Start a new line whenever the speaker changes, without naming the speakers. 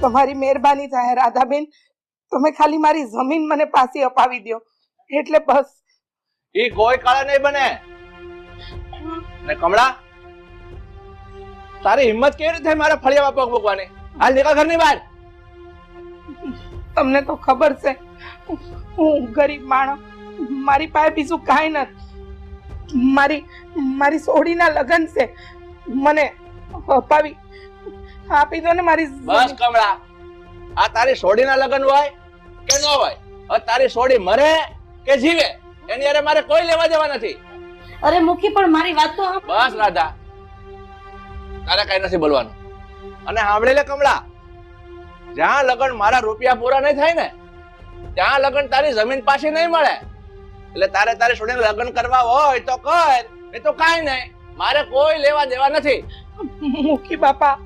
તમારી મહેરબાની થાય રાધાબેન, તમે ખાલી મારી જમીન મને પાછી અપાવી દો એટલે બસ.
ઈ કોઈ કાળે નહીં બને. ને કમળા, તારી હિંમત કેવી રીતે થઈ મારા ફળિયામાં પગ મૂકવાની? હાલ નીકળ ઘરની બહાર.
તમને તો ખબર છે હું ગરીબ માણસ, મારી પાસે બીજું કાંઈ નથી. મારી સોડીના લગ્ન છે, મને અપાવી આપી દો ને મારી.
બસ કમળા, આ તારી સોડીના લગ્ન હોય કે ન હોય, હવે તારી સોડી મરે કે જીવે એની હારે મારે કોઈ લેવા દેવા નથી.
અરે મુખી પણ મારી વાત તો
બસ રાધા, તારે કઈ નથી બોલવાનું. અને સાંભળી લે કમળા, જ્યાં લગ્ન મારા રૂપિયા પૂરા નહીં થાય ને ત્યાં લગ્ન તારી જમીન પાછી નહીં મળે. એટલે તારી સોડીને લગ્ન કરવા હોય તો કર, નહીં તો કાંઈ નહીં, મારે કોઈ લેવા દેવા નથી.
મુખી બાપા,